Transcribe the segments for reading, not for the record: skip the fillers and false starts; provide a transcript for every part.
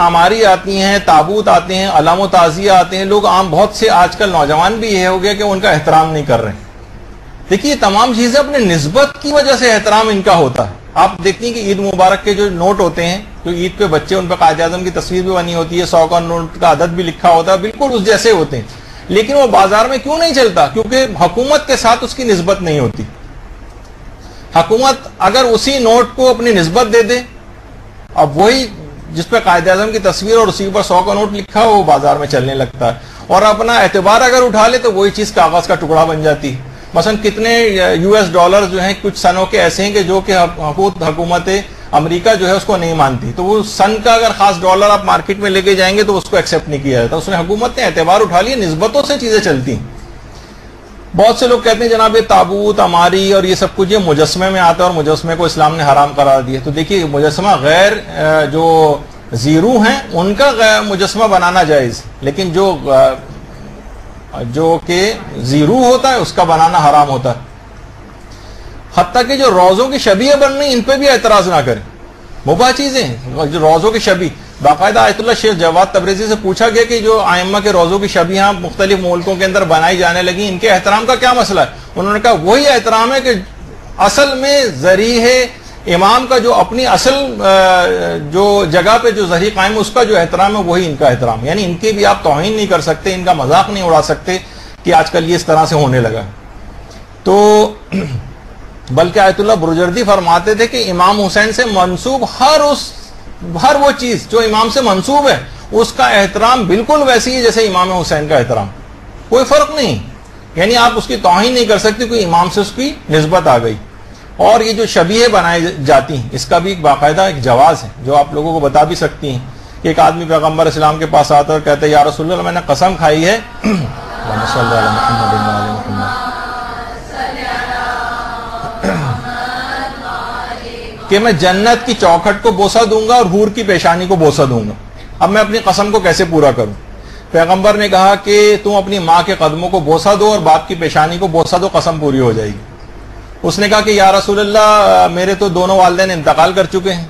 ہماری آتی ہیں، تابوت آتے ہیں، علم و تعزیہ آتے ہیں، لوگ عام بہت سے آج کل نوجوان بھی یہ ہو گیا کہ ان کا احترام نہیں کر رہے ہیں۔ دیکھیے تمام چیزیں اپنے نسبت کی وجہ سے احترام ان کا ہوتا ہے۔ آپ دیکھتی ہیں کہ عید مبارک کے جو نوٹ ہوتے ہیں، جو عید پہ بچے، ان پہ قائد اعظم کی تصویر بھی بنی ہوتی ہے، 100 کا نوٹ کا عدد بھی لکھا ہوتا ہے، بالکل اس جیسے ہوتے ہیں، لیکن وہ بازار میں کیوں نہیں چلتا؟ کیونکہ حکومت کے ساتھ اس کی نسبت نہیں ہوتی۔ حکومت اگر اسی نوٹ کو اپنی نسبت دے دے، اب وہی جس پہ قائد اعظم کی تصویر اور اسی پر 100 کا نوٹ لکھا ہو، وہ بازار میں چلنے لگتا ہے، اور اپنا اعتبار اگر اٹھا لے تو وہی چیز کاغذ کا ٹکڑا بن جاتی ہے۔ مثلا کتنے $US جو ہیں کچھ سنوں کے ایسے ہیں کہ جو کہ حکومت امریکہ جو ہے اس کو نہیں مانتی، تو وہ سن کا اگر خاص ڈالر آپ مارکیٹ میں لے کے جائیں گے تو اس کو ایکسیپٹ نہیں کیا جاتا۔ اس نے حکومت نے اعتبار اٹھا لیا، نسبتوں سے چیزیں چلتی ہیں۔ بہت سے لوگ کہتے ہیں جناب یہ تابوت، عماری اور یہ سب کچھ یہ مجسمے میں آتا ہے اور مجسمے کو اسلام نے حرام قرار دیا۔ تو دیکھیے مجسمہ غیر جو زیرو ہیں ان کا مجسمہ بنانا جائز، لیکن جو کہ زیرو ہوتا ہے اس کا بنانا حرام ہوتا ہے۔ حتیٰ کہ جو روزوں کی شبیہ بن رہی ان پہ بھی اعتراض نہ کریں، مباح چیزیں ہیں جو روزوں کی شبیہ۔ باقاعدہ آیت اللہ شیخ جواد تبریزی سے پوچھا گیا کہ جو ائمہ کے روزوں کی شبیہ مختلف ملکوں کے اندر بنائی جانے لگی، ان کے احترام کا کیا مسئلہ ہے؟ انہوں نے کہا وہی احترام ہے کہ اصل میں ذریع امام کا جو اپنی اصل جو جگہ پہ جو ذریع قائم ہے اس کا جو احترام ہے وہی ان کا احترام، یعنی ان کی بھی آپ توہین نہیں کر سکتے، ان کا مذاق نہیں اڑا سکتے کہ آج کل یہ اس طرح سے ہونے لگا۔ تو بلکہ آیت اللہ برجردی فرماتے تھے کہ امام حسین سے منسوب ہر وہ چیز جو امام سے منسوب ہے اس کا احترام بالکل ویسی ہے جیسے امام حسین کا احترام، کوئی فرق نہیں، یعنی آپ اس کی توہین نہیں کر سکتے کوئی امام سے اس کی نسبت آ گئی۔ اور یہ جو شبیہ بنائی جاتی ہیں اس کا بھی ایک باقاعدہ ایک جواز ہے جو آپ لوگوں کو بتا بھی سکتی ہیں کہ ایک آدمی پیغمبر اسلام کے پاس آتا ہے اور کہتا ہے یا رسول اللہ میں نے قسم کھائی ہے کہ میں جنت کی چوکھٹ کو بوسہ دوں گا اور حور کی پیشانی کو بوسہ دوں گا، اب میں اپنی قسم کو کیسے پورا کروں؟ پیغمبر نے کہا کہ تم اپنی ماں کے قدموں کو بوسہ دو اور باپ کی پیشانی کو بوسہ دو، قسم پوری ہو جائے گی۔ اس نے کہا کہ یا رسول اللہ میرے تو دونوں والدین انتقال کر چکے ہیں،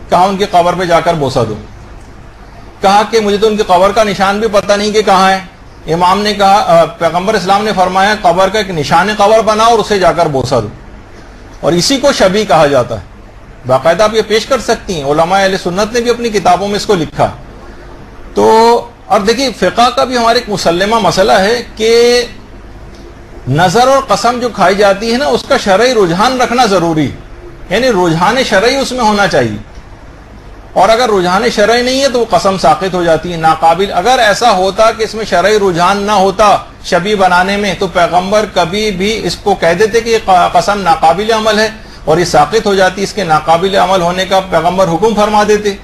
کہا ان کی قبر پہ جا کر بوسہ دو۔ کہا کہ مجھے تو ان کی قبر کا نشان بھی پتہ نہیں کہ کہاں ہے۔ امام نے کہا، پیغمبر اسلام نے فرمایا قبر کا ایک نشان قبر بناؤ اور اسے جا کر بوسہ دو، اور اسی کو شبیہ کہا جاتا ہے۔ باقاعدہ آپ یہ پیش کر سکتی ہیں، علماء اہل سنت نے بھی اپنی کتابوں میں اس کو لکھا۔ تو اور دیکھیے فقہ کا بھی ہمارے ایک مسلمہ مسئلہ ہے کہ نظر اور قسم جو کھائی جاتی ہے نا اس کا شرعی رجحان رکھنا ضروری، یعنی رجحان شرعی اس میں ہونا چاہیے، اور اگر رجحان شرعی نہیں ہے تو وہ قسم ساقط ہو جاتی ہے، ناقابل۔ اگر ایسا ہوتا کہ اس میں شرعی رجحان نہ ہوتا شبیہ بنانے میں تو پیغمبر کبھی بھی اس کو کہہ دیتے کہ یہ قسم ناقابل عمل ہے اور یہ ساقط ہو جاتی، اس کے ناقابل عمل ہونے کا پیغمبر حکم فرما دیتے،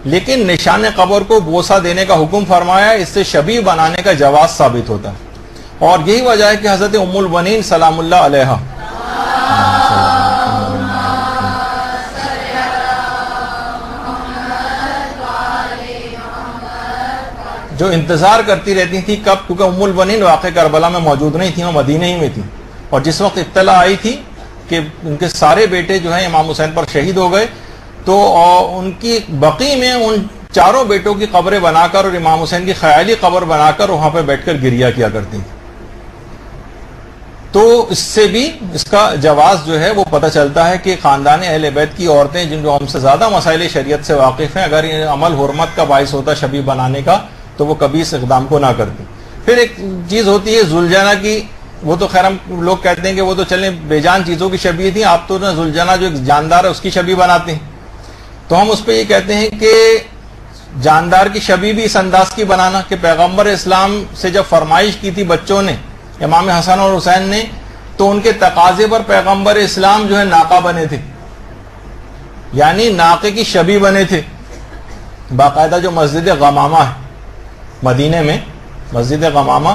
لیکن نشان قبر کو بوسہ دینے کا حکم فرمایا، اس سے شبیہ بنانے کا جواز ثابت ہوتا ہے۔ اور یہی وجہ ہے کہ حضرت ام البنین سلام اللہ علیہا جو انتظار کرتی رہتی تھی کب، کیونکہ ام البنین واقع کربلا میں موجود نہیں تھی، وہ مدینہ ہی میں تھی، اور جس وقت اطلاع آئی تھی کہ ان کے سارے بیٹے جو ہیں امام حسین پر شہید ہو گئے تو ان کی بقی میں ان چاروں بیٹوں کی قبریں بنا کر اور امام حسین کی خیالی قبر بنا کر وہاں پہ بیٹھ کر گریہ کیا کرتی تھی۔ تو اس سے بھی اس کا جواز جو ہے وہ پتہ چلتا ہے کہ خاندان اہل بیت کی عورتیں جن جو ہم سے زیادہ مسائل شریعت سے واقف ہیں، اگر یہ عمل حرمت کا باعث ہوتا شبیہ بنانے کا تو وہ کبھی اس اقدام کو نہ کرتی۔ پھر ایک چیز ہوتی ہے زلجنہ کی، وہ تو خیر ہم لوگ کہتے ہیں کہ وہ تو چلیں بے جان چیزوں کی شبیہ تھی، آپ تو نا زلجنہ جو ایک جاندار ہے اس کی شبیہ بناتے ہیں، تو ہم اس پہ یہ کہتے ہیں کہ جاندار کی شبیہ بھی اس انداز کی بنانا کہ پیغمبر اسلام سے جب فرمائش کی تھی بچوں نے، امام حسن اور حسین نے، تو ان کے تقاضے پر پیغمبر اسلام جو ہے ناقہ بنے تھے، یعنی ناقے کی شبیہ بنے تھے۔ باقاعدہ جو مسجد غمامہ ہے مدینے میں، مسجد غمامہ،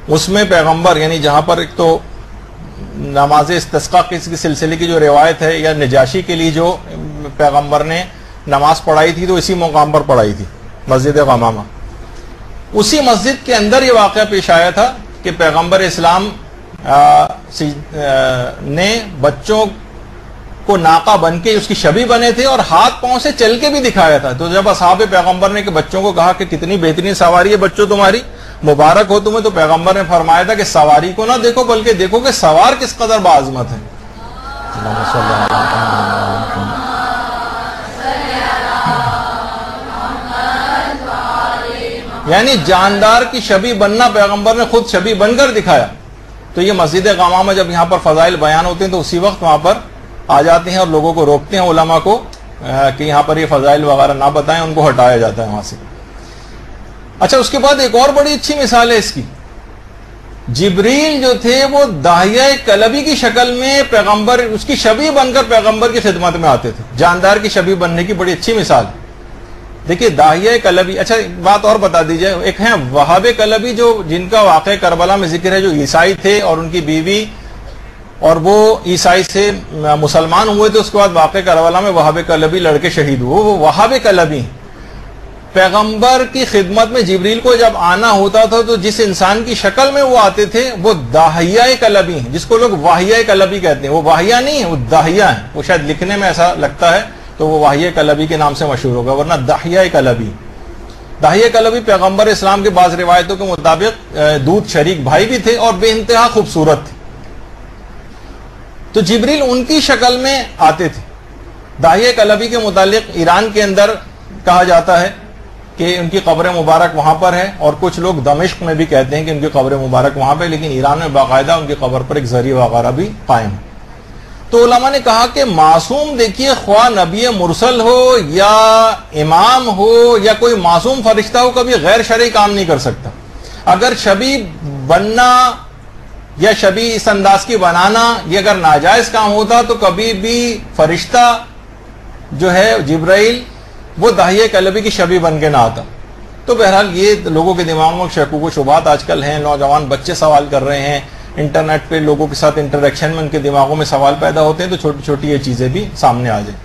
اس میں پیغمبر یعنی جہاں پر ایک تو نماز استسقاء کے سلسلے کی جو روایت ہے یا نجاشی کے لیے جو پیغمبر نے نماز پڑھائی تھی تو اسی مقام پر پڑھائی تھی، مسجد غمامہ۔ اسی مسجد کے اندر یہ واقعہ پیش آیا تھا کہ پیغمبر اسلام نے بچوں کو ناقہ بن کے اس کی شبیہ بنے تھے اور ہاتھ پاؤں سے چل کے بھی دکھایا تھا. تو جب اصحاب پیغمبر نے کہ بچوں کو کہا کہ کتنی بہترین سواری ہے بچوں تمہاری, مبارک ہو تمہیں, تو پیغمبر نے فرمایا تھا کہ سواری کو نہ دیکھو بلکہ دیکھو کہ سوار کس قدر باعظمت ہے. یعنی جاندار کی شبیہ بننا پیغمبر نے خود شبیہ بن کر دکھایا. تو یہ مسجد غمامہ میں جب یہاں پر فضائل بیان ہوتے ہیں تو اسی وقت وہاں پر آ جاتے ہیں اور لوگوں کو روکتے ہیں علماء کو کہ یہاں پر یہ فضائل وغیرہ نہ بتائیں, ان کو ہٹایا جاتا ہے وہاں سے. اچھا, اس کے بعد ایک اور بڑی اچھی مثال ہے اس کی. جبریل جو تھے وہ داہیہ کلبی کی شکل میں پیغمبر, اس کی شبیہ بن کر پیغمبر کی خدمت میں آتے تھے. جاندار کی شبیہ بننے کی بڑی اچھی مثال. دیکھیے داہیہ کلبی, اچھا بات اور بتا دیجئے, ایک ہیں وہاب کلبی جو جن کا واقعہ کربلا میں ذکر ہے, جو عیسائی تھے اور ان کی بیوی, اور وہ عیسائی سے مسلمان ہوئے تھے, اس کے بعد واقعہ کربلا میں وہاب کلبی لڑکے شہید ہوئے. وہ وہاب کلبی پیغمبر کی خدمت میں جبریل کو جب آنا ہوتا تھا تو جس انسان کی شکل میں وہ آتے تھے وہ داہیہ کلبی ہیں, جس کو لوگ واہیہ کلبی کہتے ہیں. وہ واہیہ نہیں ہے, وہ داہیہ ہیں. وہ شاید لکھنے میں ایسا لگتا ہے تو وہ واہیہ کلبی کے نام سے مشہور ہوگا, ورنہ داہیہ کلبی. داہیہ کلبی پیغمبر اسلام کے بعض روایتوں کے مطابق دودھ شریک بھائی بھی تھے اور بے انتہا خوبصورت تھے. تو جبریل ان کی شکل میں آتے تھے. داہیہ کلبی کے متعلق ایران کے اندر کہا جاتا ہے کہ ان کی قبر مبارک وہاں پر ہے, اور کچھ لوگ دمشق میں بھی کہتے ہیں کہ ان کی قبر مبارک وہاں پہ, لیکن ایران میں باقاعدہ ان کی قبر پر ایک ذریعہ وغیرہ بھی قائم ہے. تو علماء نے کہا کہ معصوم دیکھیے خواہ نبی مرسل ہو یا امام ہو یا کوئی معصوم فرشتہ ہو, کبھی غیر شرعی کام نہیں کر سکتا. اگر شبیہ بننا یا شبیہ اس انداز کی بنانا یہ اگر ناجائز کام ہوتا تو کبھی بھی فرشتہ جو ہے جبرائیل وہ داہیہ کلبی کی شبیہ بن کے نہ آتا. تو بہرحال یہ لوگوں کے دماغوں میں شکوک و شبہات آج کل ہیں, نوجوان بچے سوال کر رہے ہیں, انٹرنیٹ پہ لوگوں کے ساتھ انٹریکشن میں ان کے دماغوں میں سوال پیدا ہوتے ہیں, تو چھوٹی چھوٹی یہ چیزیں بھی سامنے آ جائیں.